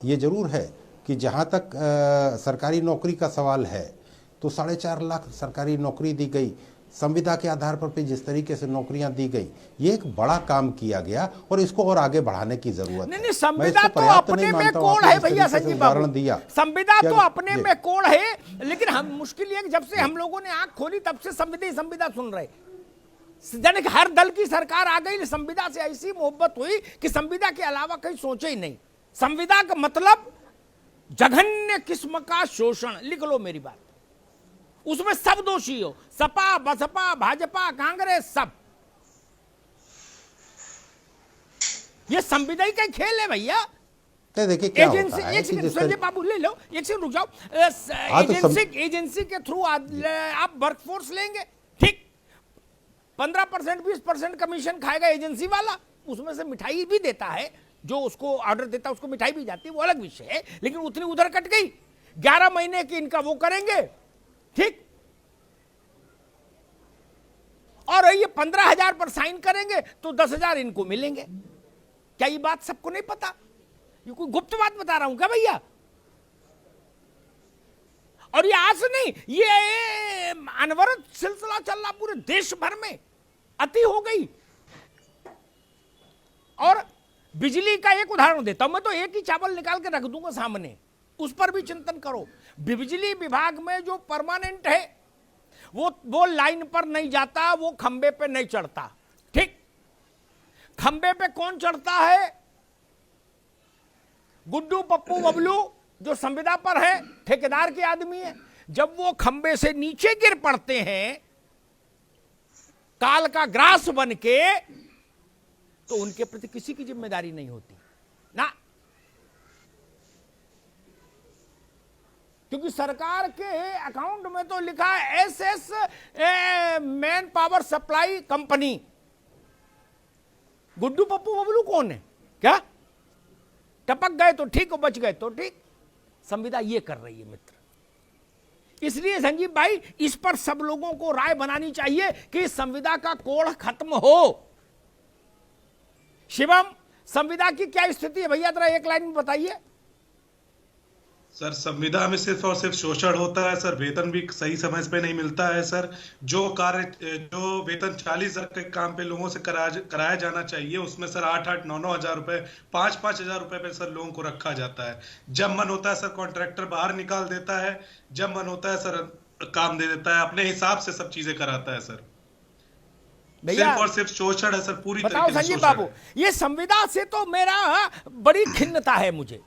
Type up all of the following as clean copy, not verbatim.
ये जरूर है कि जहाँ तक सरकारी नौकरी का सवाल है तो 4.5 लाख सरकारी नौकरी दी गई, संविदा के आधार पर जिस तरीके से नौकरियां दी गई, ये एक बड़ा काम किया गया और इसको और आगे बढ़ाने की जरूरत है। नहीं, संविदा तो अपने में कोड है भैया संजीव बाबू, संविदा तो अपने में कोड है, लेकिन हम मुश्किल है जब से हम लोगों ने आंख खोली तब से संविदा सुन रहे। यानी कि हर दल की सरकार आ गई, संविदा से ऐसी मोहब्बत हुई कि संविदा के अलावा कहीं सोचे ही नहीं। संविदा का मतलब जघन्य किस्म का शोषण, लिख लो मेरी बात, उसमें सब दोषी हो, सपा बसपा भाजपा कांग्रेस सब। ये संविदा का खेल है भैया। देखिए क्या एजेंसी, होता है एक संजय बाबू ले लो, एक सेकंड रुक जाओ। एजेंसी के थ्रू आप वर्कफोर्स लेंगे, ठीक, 15% 20% कमीशन खाएगा एजेंसी वाला, उसमें से मिठाई भी देता है, जो उसको ऑर्डर देता है उसको मिठाई भी जाती है, वो अलग विषय है, लेकिन उतनी उधर कट गई। 11 महीने की इनका वो करेंगे, ठीक, और ये 15,000 पर साइन करेंगे तो 10,000 इनको मिलेंगे। क्या ये बात सबको नहीं पता? ये कोई गुप्त बात बता रहा हूं क्या भैया? और ये आज नहीं, ये अनवरत सिलसिला चल रहा पूरे देश भर में, अति हो गई। और बिजली का एक उदाहरण देता हूं, मैं तो एक ही चावल निकाल के रख दूंगा सामने, उस पर भी चिंतन करो। बिजली विभाग में जो परमानेंट है वो लाइन पर नहीं जाता, वो खंबे पे नहीं चढ़ता, ठीक। खंबे पे कौन चढ़ता है? गुड्डू पप्पू बबलू जो संविदा पर है, ठेकेदार के आदमी है। जब वो खंबे से नीचे गिर पड़ते हैं काल का ग्रास बन के, तो उनके प्रति किसी की जिम्मेदारी नहीं होती ना, क्योंकि सरकार के अकाउंट में तो लिखा है SS man power supply company. Guddu Pappu Bablu कौन है? क्या टपक गए तो ठीक, बच गए तो ठीक। संविदा ये कर रही है मित्र। इसलिए संजीव भाई, इस पर सब लोगों को राय बनानी चाहिए कि संविदा का कोड़ खत्म हो। शिवम, संविदा की क्या स्थिति है भैया, जरा एक लाइन में बताइए। सर, संविदा में सिर्फ और सिर्फ शोषण होता है सर, वेतन भी सही समय पे नहीं मिलता है सर। जो वेतन 40,000 के काम पे लोगों से कराया जाना चाहिए, उसमें सर 8-8, 9-9 हजार रुपए, 5-5 हजार रुपए पे सर लोगों को रखा जाता है। जब मन होता है सर कॉन्ट्रैक्टर बाहर निकाल देता है, जब मन होता है सर काम दे देता है, अपने हिसाब से सब चीजें कराता है सर। सिर्फ और सिर्फ शोषण है सर, पूरी तरीके से संजीव बाबू, ये संविदा से तो मेरा बड़ी खिन्नता है मुझे।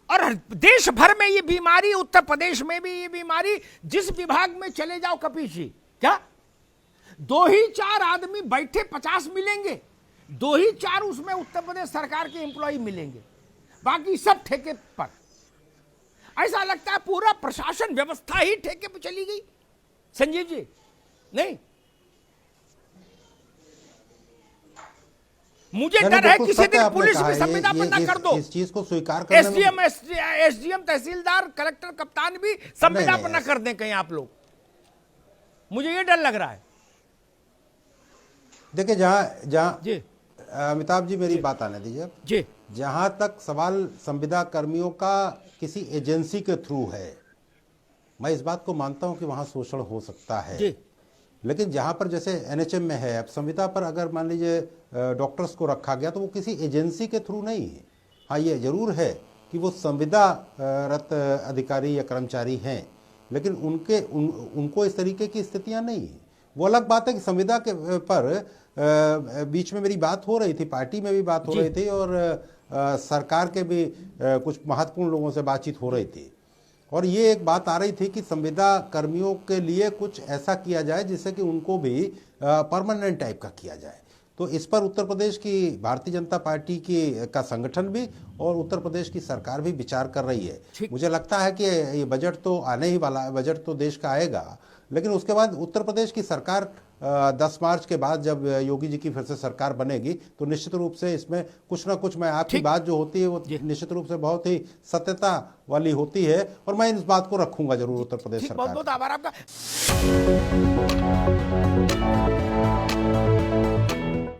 और देश भर में ये बीमारी, उत्तर प्रदेश में भी ये बीमारी, जिस विभाग में चले जाओ कपीश जी, क्या 2 ही 4 आदमी बैठे 50 मिलेंगे, 2 ही 4 उसमें उत्तर प्रदेश सरकार के एम्प्लॉय मिलेंगे, बाकी सब ठेके पर। ऐसा लगता है पूरा प्रशासन व्यवस्था ही ठेके पर चली गई संजीव जी। नहीं, मुझे डर है किसी दिन पुलिस भी संविदा पर न कर दो, इस चीज को स्वीकार करने SDM तहसीलदार कलेक्टर कप्तान भी संविदा पर न कर दें कहीं आप लोग, मुझे ये डर लग रहा है। देखिए, जहां अमिताभ जी, मेरी बात आने दीजिए जी। जहां तक सवाल संविदा कर्मियों का किसी एजेंसी के थ्रू है, मैं इस बात को मानता हूं कि वहां शोषण हो सकता है जी। लेकिन जहां पर जैसे NHM में है, अब संविदा पर अगर मान लीजिए डॉक्टर्स को रखा गया तो वो किसी एजेंसी के थ्रू नहीं है। हाँ, ये जरूर है कि वो संविदारत अधिकारी या कर्मचारी हैं, लेकिन उनको इस तरीके की स्थितियां नहीं है। वो अलग बात है कि संविदा के पर बीच में मेरी बात हो रही थी, पार्टी में भी बात हो रही थी और सरकार के भी कुछ महत्वपूर्ण लोगों से बातचीत हो रही थी, और ये एक बात आ रही थी कि संविदा कर्मियों के लिए कुछ ऐसा किया जाए जिससे कि उनको भी परमानेंट टाइप का किया जाए। तो इस पर उत्तर प्रदेश की भारतीय जनता पार्टी का संगठन भी और उत्तर प्रदेश की सरकार भी विचार कर रही है। मुझे लगता है कि ये बजट तो आने ही वाला है, बजट तो देश का आएगा, लेकिन उसके बाद उत्तर प्रदेश की सरकार 10 मार्च के बाद जब योगी जी की फिर से सरकार बनेगी तो निश्चित रूप से इसमें कुछ ना कुछ, मैं आपकी बात जो होती है वो निश्चित रूप से बहुत ही सत्यता वाली होती है, और मैं इस बात को रखूंगा जरूर उत्तर प्रदेश सरकार। बहुत बहुत आभार आपका।